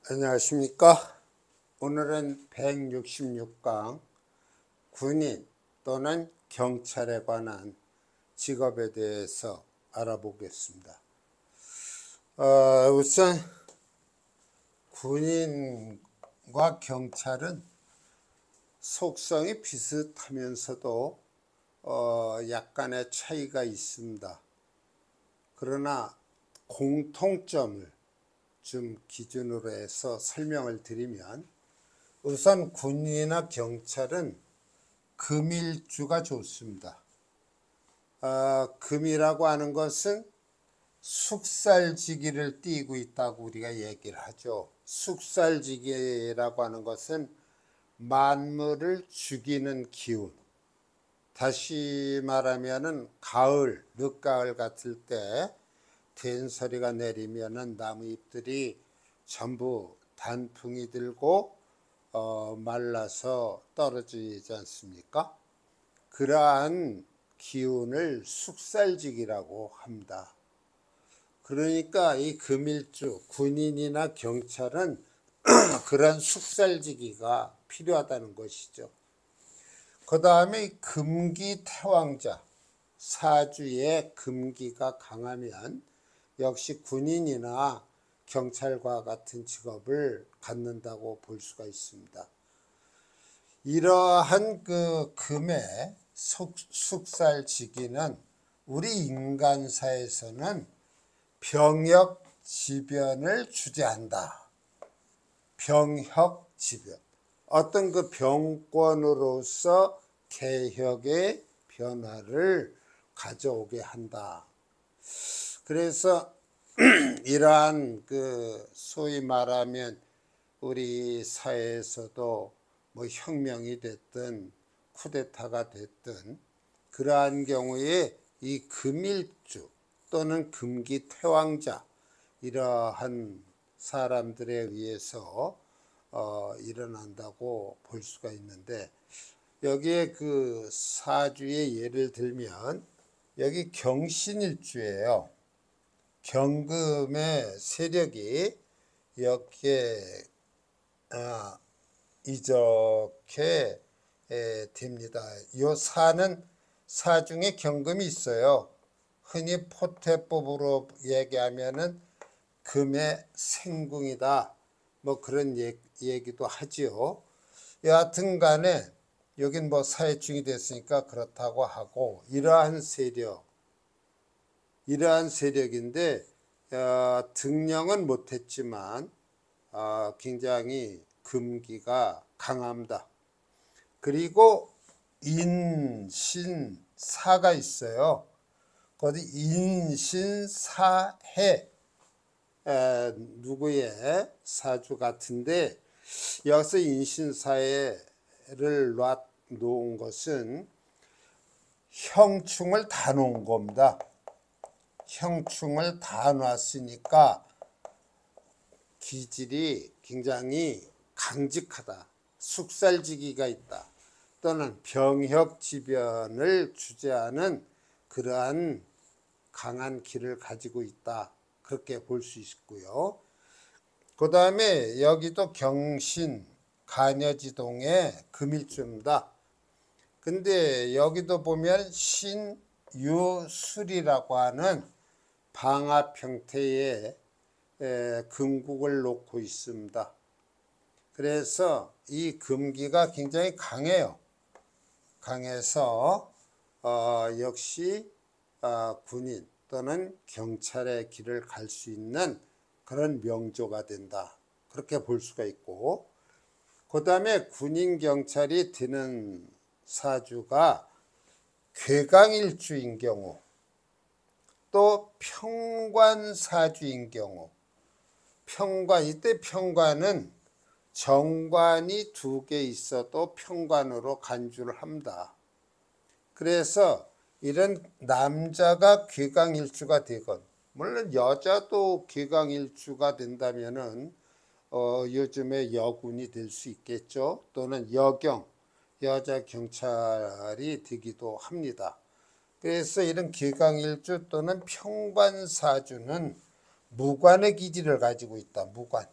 안녕하십니까. 오늘은 166강 군인 또는 경찰에 관한 직업에 대해서 알아보겠습니다. 우선 군인과 경찰은 속성이 비슷하면서도 약간의 차이가 있습니다. 그러나 공통점을 좀 기준으로 해서 설명을 드리면, 우선 군인이나 경찰은 금일주가 좋습니다. 금이라고 하는 것은 숙살지기를 띠고 있다고 우리가 얘기를 하죠. 숙살지기라고 하는 것은 만물을 죽이는 기운, 다시 말하면은 가을, 늦가을 같을 때 된소리가 내리면은 나무잎들이 전부 단풍이 들고 말라서 떨어지지 않습니까? 그러한 기운을 숙살지기라고 합니다. 그러니까 이 금일주 군인이나 경찰은 그런 숙살지기가 필요하다는 것이죠. 그 다음에 금기태왕자, 사주에 금기가 강하면 역시 군인이나 경찰과 같은 직업을 갖는다고 볼 수가 있습니다. 이러한 그 금의 숙살지기는 우리 인간사에서는 병역지변을 주재한다. 병역지변, 어떤 그 병권으로서 개혁의 변화를 가져오게 한다. 그래서 이러한 그 소위 말하면 우리 사회에서도 뭐 혁명이 됐든 쿠데타가 됐든 그러한 경우에 이 금일주 또는 금기태왕자, 이러한 사람들에 의해서 일어난다고 볼 수가 있는데, 여기에 그 사주의 예를 들면 여기 경신일주예요. 경금의 세력이 이렇게 이렇게 됩니다. 요 사는 사 중에 경금이 있어요. 흔히 포태법으로 얘기하면은 금의 생궁이다, 뭐 그런 얘기도 하지요. 여하튼 간에 여긴 뭐 사회충이 됐으니까 그렇다고 하고, 이러한 세력인데 등령은 못했지만 굉장히 금기가 강합니다. 그리고 인신사가 있어요. 거기 인신사해, 누구의 사주 같은데, 여기서 인신사해를 놓은 것은 형충을 다 놓은 겁니다. 형충을 다 놨으니까 기질이 굉장히 강직하다, 숙살지기가 있다, 또는 병역지변을 주재하는 그러한 강한 기를 가지고 있다, 그렇게 볼 수 있고요. 그 다음에 여기도 경신 간여지동의 금일주입니다. 근데 여기도 보면 신유술이라고 하는 방합 형태의 금국을 놓고 있습니다. 그래서 이 금기가 굉장히 강해요. 강해서 역시 군인 또는 경찰의 길을 갈 수 있는 그런 명조가 된다, 그렇게 볼 수가 있고, 그 다음에 군인 경찰이 드는 사주가 괴강일주인 경우, 또 평관사주인 경우, 이때 평관은 정관이 2개 있어도 평관으로 간주를 합니다. 그래서 이런 남자가 괴강일주가 되건, 물론 여자도 괴강일주가 된다면은 요즘에 여군이 될 수 있겠죠. 또는 여자 경찰이 되기도 합니다. 그래서 이런 괴강일주 또는 평관사주는 무관의 기질을 가지고 있다. 무관.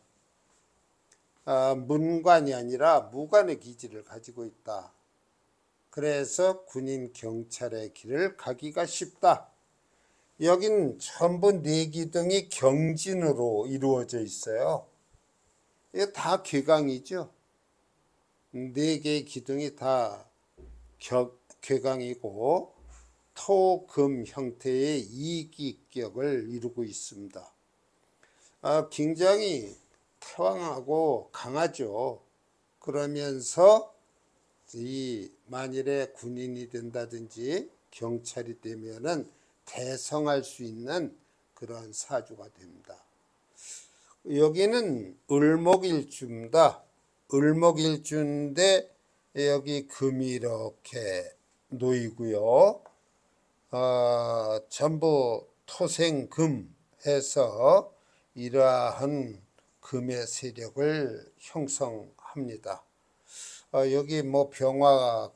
문관이 아니라 무관의 기질을 가지고 있다. 그래서 군인 경찰의 길을 가기가 쉽다. 여긴 전부 네 기둥이 경진으로 이루어져 있어요. 이거 다 괴강이죠. 네 개의 기둥이 다 괴강이고 토금 형태의 이기격을 이루고 있습니다. 굉장히 태왕하고 강하죠. 그러면서 만일에 군인이 된다든지 경찰이 되면은 대성할 수 있는 그런 사주가 됩니다. 여기는 을목일주입니다. 을목일주인데 여기 금이 이렇게 놓이고요. 전부 토생금 해서 이러한 금의 세력을 형성합니다. 여기 뭐 병화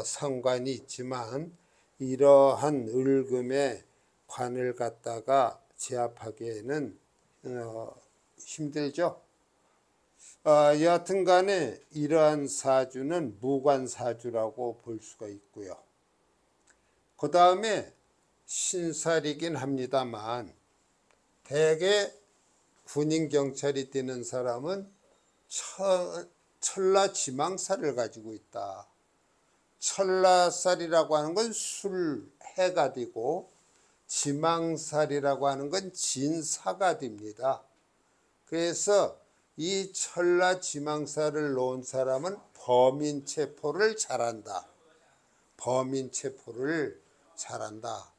상관이 있지만 이러한 을금의 관을 갖다가 제압하기에는 힘들죠. 여하튼 간에 이러한 사주는 무관사주라고 볼 수가 있고요. 그 다음에 신살이긴 합니다만 대개 군인 경찰이 되는 사람은 천라지망살을 가지고 있다. 천라살이라고 하는 건 술해가 되고 지망살이라고 하는 건 진사가 됩니다. 그래서 이 천라지망살을 놓은 사람은 범인체포를 잘한다. 범인체포를 잘한다.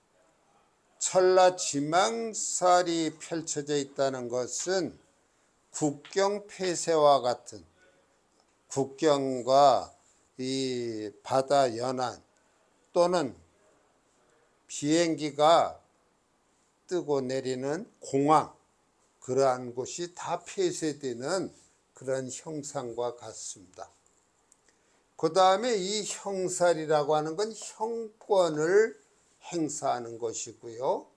천라지망살이 펼쳐져 있다는 것은 국경 폐쇄와 같은 국경과 이 바다 연안 또는 비행기가 뜨고 내리는 공항 그러한 곳이 다 폐쇄되는 그런 형상과 같습니다. 그 다음에 이 형살이라고 하는 건 형권을 행사하는 것이고요.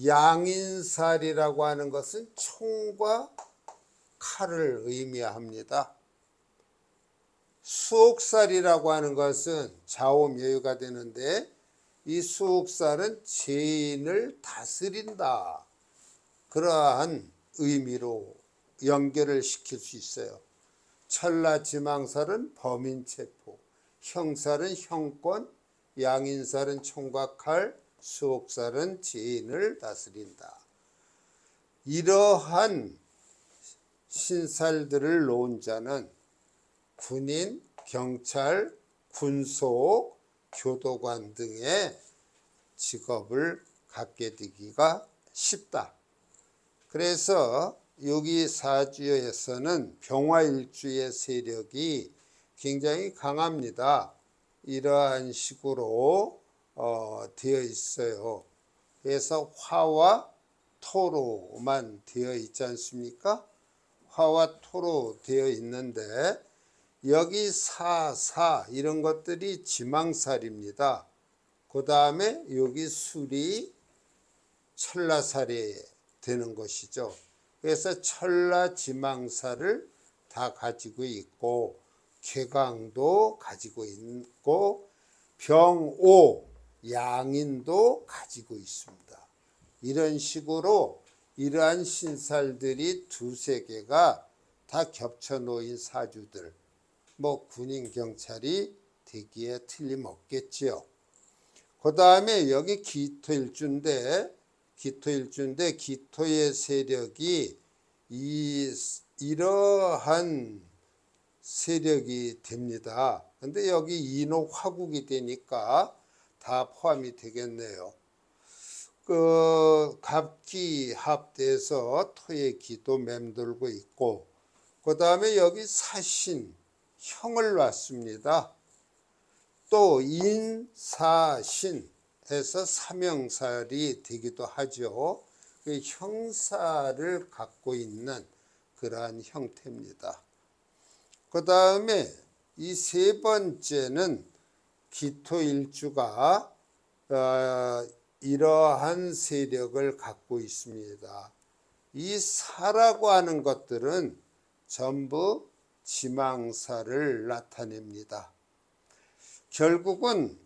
양인살이라고 하는 것은 총과 칼을 의미합니다. 수옥살이라고 하는 것은 좌우묘유가 되는데 이 수옥살은 죄인을 다스린다. 그러한 의미로 연결을 시킬 수 있어요. 천라지망살은 범인체포, 형살은 형권, 양인살은 총과 칼, 수옥살은 죄인을 다스린다. 이러한 신살들을 놓은 자는 군인, 경찰, 군속, 교도관 등의 직업을 갖게 되기가 쉽다. 그래서 여기 사주에서는 병화일주의 세력이 굉장히 강합니다. 이러한 식으로 되어 있어요. 그래서 화와 토로만 되어 있지 않습니까? 화와 토로 되어 있는데 여기 사사 이런 것들이 지망살입니다. 그 다음에 여기 술이 천라살이 되는 것이죠. 그래서 천라지망살을 다 가지고 있고 쾌강도 가지고 있고 병오, 양인도 가지고 있습니다. 이런 식으로 이러한 신살들이 두세 개가 다 겹쳐 놓인 사주들, 뭐 군인 경찰이 되기에 틀림없겠지요. 그 다음에 여기 기토일주인데 기토의 세력이 이러한 세력이 됩니다. 근데 여기 인호 화국이 되니까 다 포함이 되겠네요. 갑기 합돼서 토의 기도 맴돌고 있고 그 다음에 여기 사신 형을 놨습니다. 또 인사신 해서 삼형살이 되기도 하죠. 그 형사를 갖고 있는 그러한 형태입니다. 그 다음에 이 세 번째는 기토일주가 이러한 세력을 갖고 있습니다. 이 사라고 하는 것들은 전부 지망사를 나타냅니다. 결국은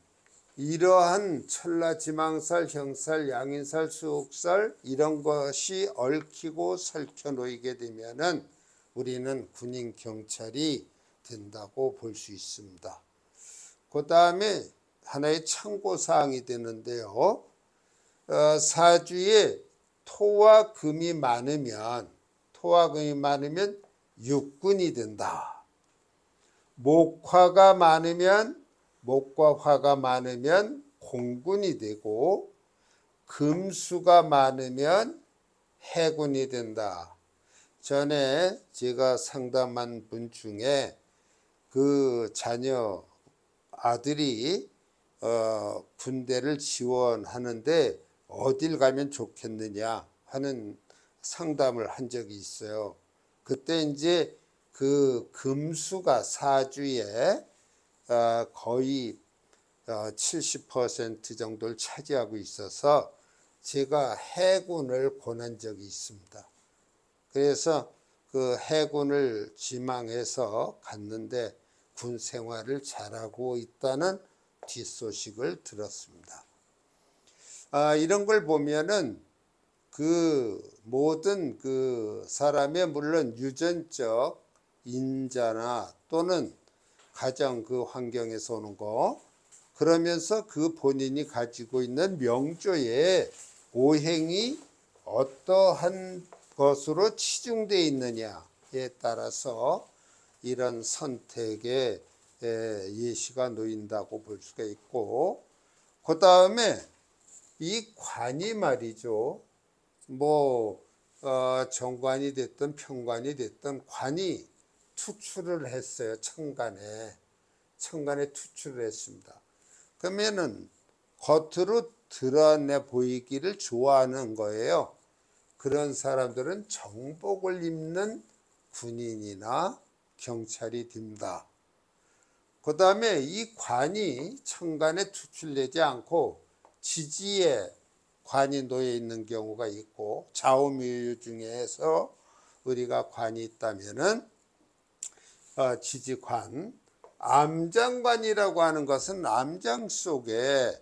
이러한 천라지망살, 형살, 양인살, 수옥살 이런 것이 얽히고 설켜 놓이게 되면은 우리는 군인 경찰이 된다고 볼 수 있습니다. 그 다음에 하나의 참고사항이 되는데요. 사주에 토와 금이 많으면 육군이 된다. 목과 화가 많으면 공군이 되고 금수가 많으면 해군이 된다. 전에 제가 상담한 분 중에 그 자녀 아들이 군대를 지원하는데 어딜 가면 좋겠느냐 하는 상담을 한 적이 있어요. 그때 이제 그 금수가 사주에 거의 70% 정도를 차지하고 있어서 제가 해군을 권한 적이 있습니다. 그래서 그 해군을 지망해서 갔는데 군 생활을 잘하고 있다는 뒷소식을 들었습니다. 이런 걸 보면은 그 모든 그 사람의 물론 유전적 인자나 또는 가정 그 환경에서 오는 거, 그러면서 그 본인이 가지고 있는 명조의 오행이 어떠한 것으로 치중되어 있느냐에 따라서 이런 선택에 예시가 놓인다고 볼 수가 있고, 그 다음에 이 관이 말이죠. 정관이 됐든 편관이 됐든 관이 투출을 했어요. 천간에 투출을 했습니다. 그러면은 겉으로 드러내 보이기를 좋아하는 거예요. 그런 사람들은 정복을 입는 군인이나 경찰이 됩니다. 그 다음에 이 관이 천간에 투출되지 않고 지지에 관이 놓여 있는 경우가 있고, 좌우묘유 중에서 우리가 관이 있다면은 지지관, 암장관이라고 하는 것은 암장 속에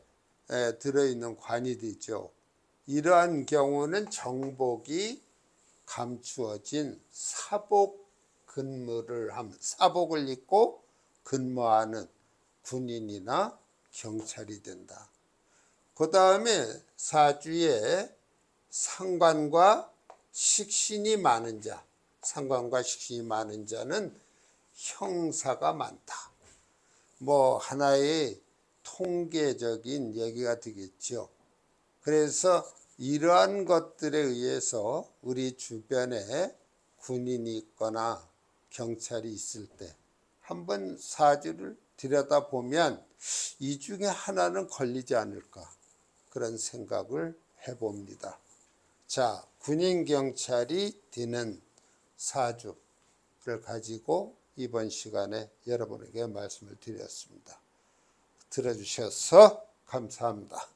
들어있는 관이 되죠. 이러한 경우는 정복이 감추어진 사복을 입고 근무하는 군인이나 경찰이 된다. 그 다음에 사주에 상관과 식신이 많은 자는 형사가 많다. 하나의 통계적인 얘기가 되겠죠. 그래서 이러한 것들에 의해서 우리 주변에 군인이 있거나 경찰이 있을 때 한번 사주를 들여다보면 이 중에 하나는 걸리지 않을까, 그런 생각을 해봅니다. 자, 군인 경찰이 되는 사주를 가지고 이번 시간에 여러분에게 말씀을 드렸습니다. 들어주셔서 감사합니다.